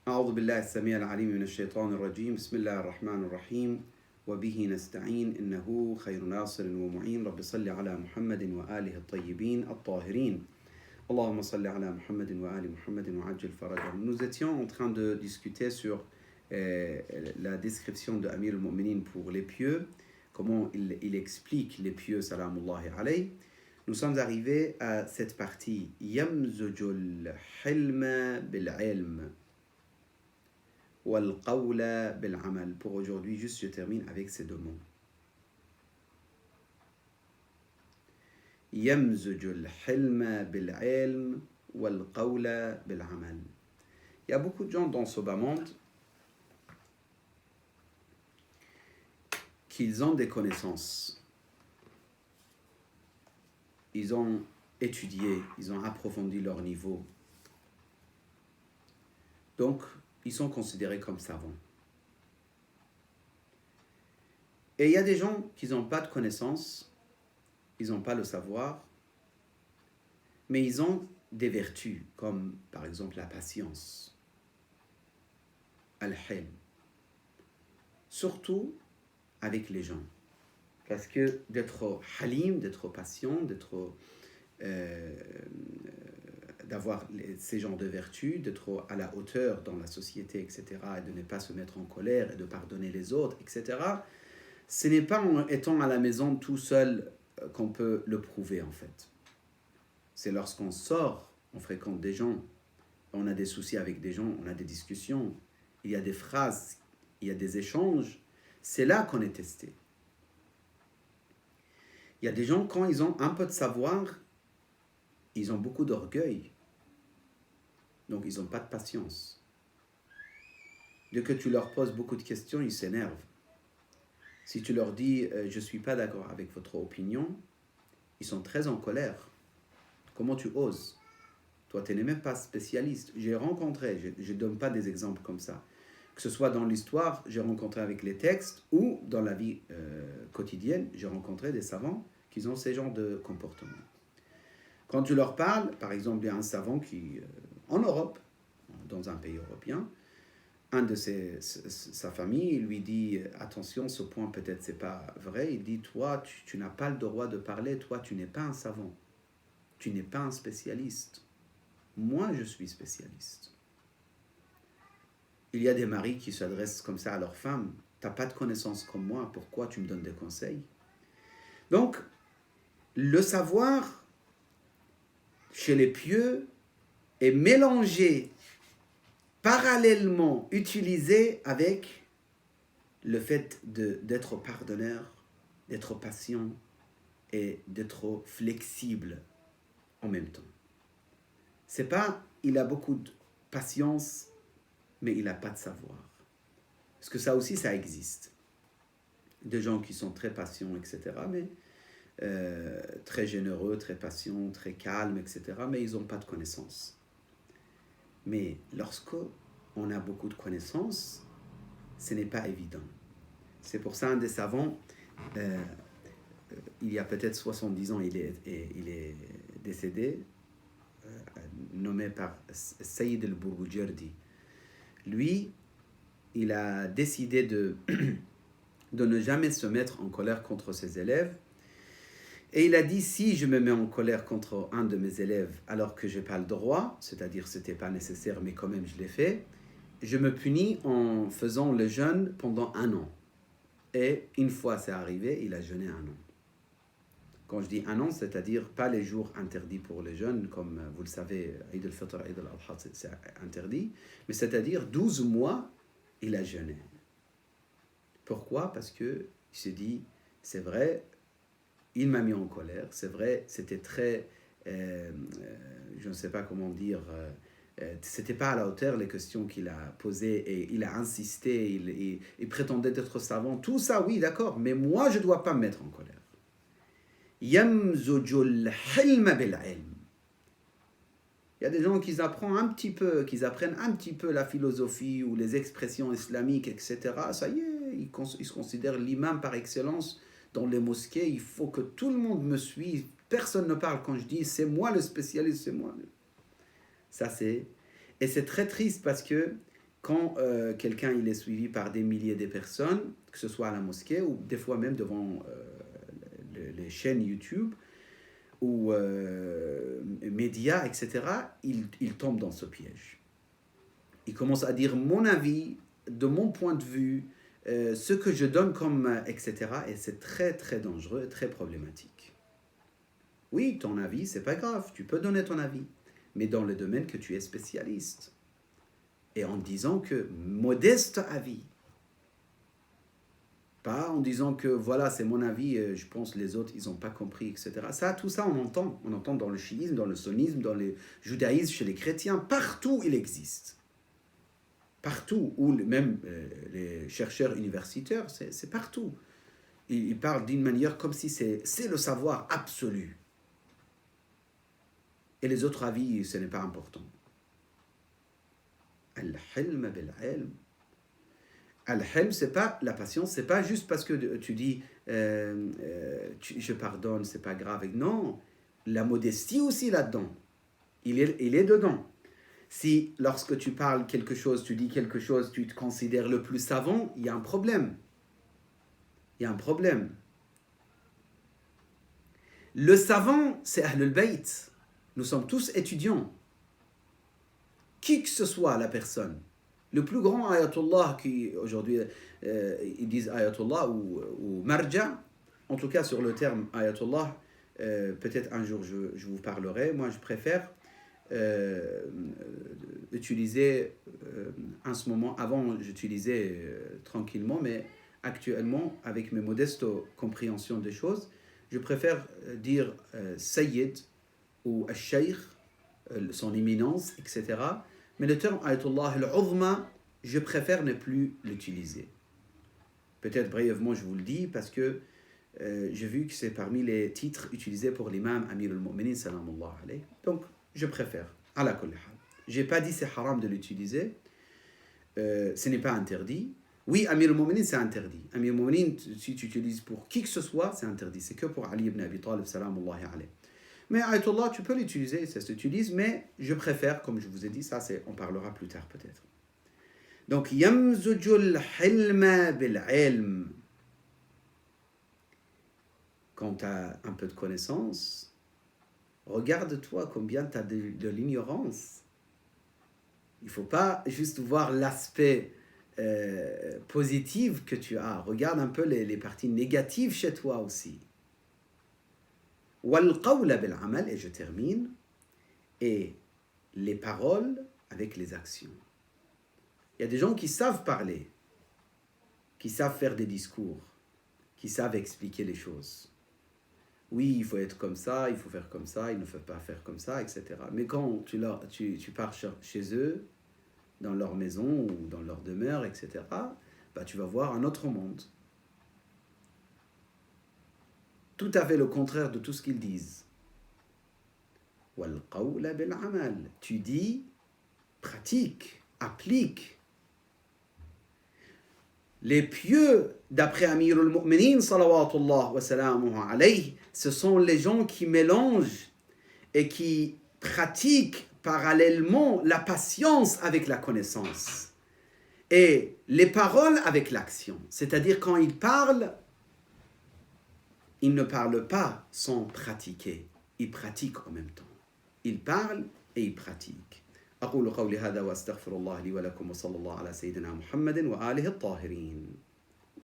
أعوذ بالله السميع العليم من الشيطان الرجيم بسم الله الرحمن الرحيم وبه نستعين إنه خير ناصر ومعين رب صل على محمد وآله الطيبين الطاهرين اللهم صل على محمد وآل محمد وعجل فرجهم. Nous étions en train de discuter sur la description de Amir al-Mu'minin pour les pieux, comment il explique les pieux salamullahi alayhi. Nous sommes arrivés à cette partie Yamzujul hilma bil ilm wal qawla bil amal. Pour aujourd'hui, juste je termine avec ces deux mots. Yamzujul hilma bil ilm wal qawla bil amal. Il y a beaucoup de gens dans ce bas monde qui ont des connaissances. Ils ont étudié, ils ont approfondi leur niveau. Donc, ils sont considérés comme savants. Et il y a des gens qui n'ont pas de connaissances, ils n'ont pas le savoir, mais ils ont des vertus, comme par exemple la patience, al-hilm, surtout avec les gens. Parce que d'être halim, d'être patient, d'avoir ces genres de vertus, d'être à la hauteur dans la société, etc., et de ne pas se mettre en colère, et de pardonner les autres, etc., ce n'est pas en étant à la maison tout seul qu'on peut le prouver, en fait. C'est lorsqu'on sort, on fréquente des gens, on a des soucis avec des gens, on a des discussions, il y a des phrases, il y a des échanges, c'est là qu'on est testé. Il y a des gens, quand ils ont un peu de savoir, ils ont beaucoup d'orgueil. Donc, ils n'ont pas de patience. Dès que tu leur poses beaucoup de questions, ils s'énervent. Si tu leur dis « je ne suis pas d'accord avec votre opinion », ils sont très en colère. Comment tu oses? Toi, tu n'es même pas spécialiste. J'ai rencontré, je ne donne pas des exemples comme ça, que ce soit dans l'histoire, j'ai rencontré avec les textes, ou dans la vie quotidienne, j'ai rencontré des savants qui ont ces genres de comportements. Quand tu leur parles, par exemple, il y a un savant qui, en Europe, dans un pays européen, un de sa famille lui dit « Attention, ce point peut-être c'est pas vrai ». Il dit « Toi, tu n'as pas le droit de parler, toi, tu n'es pas un savant. Tu n'es pas un spécialiste. Moi, je suis spécialiste. » Il y a des maris qui s'adressent comme ça à leur femme. « Tu n'as pas de connaissances comme moi, pourquoi tu me donnes des conseils ?» Donc, le savoir chez les pieux est mélangé, parallèlement utilisé avec le fait d'être pardonneur, d'être patient et d'être flexible en même temps. C'est pas il a beaucoup de patience, mais il n'a pas de savoir. Parce que ça aussi, ça existe. Des gens qui sont très patients, etc., mais très généreux, très patients, très calmes, etc., mais ils n'ont pas de connaissances. Mais lorsqu'on a beaucoup de connaissances, ce n'est pas évident. C'est pour ça un des savants, il y a peut-être 70 ans, il est décédé, nommé par Sayyid al-Burgujardi. Lui, il a décidé de ne jamais se mettre en colère contre ses élèves. Et il a dit, si je me mets en colère contre un de mes élèves alors que je n'ai pas le droit, c'est-à-dire que ce n'était pas nécessaire, mais quand même je l'ai fait, je me punis en faisant le jeûne pendant 1 an. Et une fois c'est arrivé, il a jeûné 1 an. Quand je dis 1 an, c'est-à-dire pas les jours interdits pour les jeûnes, comme vous le savez, Eid al-Fitr, Eid al-Adha, c'est interdit, mais c'est-à-dire 12 mois, il a jeûné. Pourquoi? Parce qu'il s'est dit, c'est vrai, il m'a mis en colère, c'est vrai, c'était très, je ne sais pas comment dire, c'était pas à la hauteur les questions qu'il a posées et il a insisté, il prétendait être savant, tout ça, oui, d'accord, mais moi, je ne dois pas me mettre en colère. Yamzujul hilma bil ilm. Il y a des gens qui apprennent un petit peu la philosophie ou les expressions islamiques, etc. Ça y est, ils se considèrent l'imam par excellence dans les mosquées. Il faut que tout le monde me suive. Personne ne parle quand je dis c'est moi le spécialiste, c'est moi. Ça c'est... Et c'est très triste parce que quand quelqu'un il est suivi par des milliers de personnes, que ce soit à la mosquée ou des fois même devant les chaînes YouTube ou médias, etc., il tombe dans ce piège. Il commence à dire mon avis, de mon point de vue, ce que je donne comme, etc. Et c'est très très dangereux, très problématique. Oui, ton avis, c'est pas grave, tu peux donner ton avis, mais dans le domaine que tu es spécialiste. Et en disant que modeste avis. Pas en disant que voilà, c'est mon avis, je pense les autres, ils n'ont pas compris, etc. Ça, tout ça, on entend. On entend dans le chiisme, dans le sunnisme, dans le judaïsme, chez les chrétiens. Partout, il existe. Partout, où même les chercheurs universitaires, c'est partout. Ils parlent d'une manière comme si c'est le savoir absolu. Et les autres avis, ce n'est pas important. Al-hilm bil-ilm. Al-hilm, c'est pas la patience, c'est pas juste parce que tu dis je pardonne, c'est pas grave. Non, la modestie aussi là-dedans. Il est dedans. Si lorsque tu parles quelque chose, tu dis quelque chose, tu te considères le plus savant, il y a un problème. Il y a un problème. Le savant, c'est Ahlul Bayt. Nous sommes tous étudiants. Qui que ce soit la personne. Le plus grand ayatollah qui aujourd'hui ils disent ayatollah ou marja, en tout cas sur le terme ayatollah, peut-être un jour je vous parlerai. Moi je préfère utiliser en ce moment, avant j'utilisais tranquillement, mais actuellement avec mes modestes compréhensions des choses, je préfère dire Sayyid ou Al-Shaykh, son éminence, etc. Mais le terme Ayatollah al-Uzma, je préfère ne plus l'utiliser. Peut-être brièvement je vous le dis parce que j'ai vu que c'est parmi les titres utilisés pour l'imam Amir al-Mu'minin salamullah alayhi. Donc je préfère. Ala kulli hal. J'ai pas dit c'est haram de l'utiliser. Ce n'est pas interdit. Oui, Amir al-Mu'minin c'est interdit. Amir al-Mu'minin, si tu utilises pour qui que ce soit, c'est interdit. C'est que pour Ali ibn Abi Talib salamullah alayhi. Mais Ayatollah, tu peux l'utiliser, ça s'utilise, mais je préfère, comme je vous ai dit, ça on parlera plus tard peut-être. Donc, yamzujul hilma bil ilm. Quand tu as un peu de connaissance, regarde-toi combien tu as de l'ignorance. Il ne faut pas juste voir l'aspect positif que tu as. Regarde un peu les parties négatives chez toi aussi. Wal-qawla bil-amal, et je termine, et les paroles avec les actions. Il y a des gens qui savent parler, qui savent faire des discours, qui savent expliquer les choses. Oui, il faut être comme ça, il faut faire comme ça, il ne faut pas faire comme ça, etc. Mais quand tu pars chez eux, dans leur maison ou dans leur demeure, etc., bah, tu vas voir un autre monde. Tout à fait le contraire de tout ce qu'ils disent. Wal qawla bil amal. Tu dis, pratique, applique. Les pieux, d'après Amir al-Mu'minin, salawatullah wa salamuhu alayhi, ce sont les gens qui mélangent et qui pratiquent parallèlement la patience avec la connaissance et les paroles avec l'action. C'est-à-dire quand ils parlent, ils ne parlent pas sans pratiquer. Ils pratiquent en même temps. Ils parlent et ils pratiquent. أقول قولي هذا وأستغفر الله لي ولكم وصلى الله على سيدنا محمد وآله الطاهرين.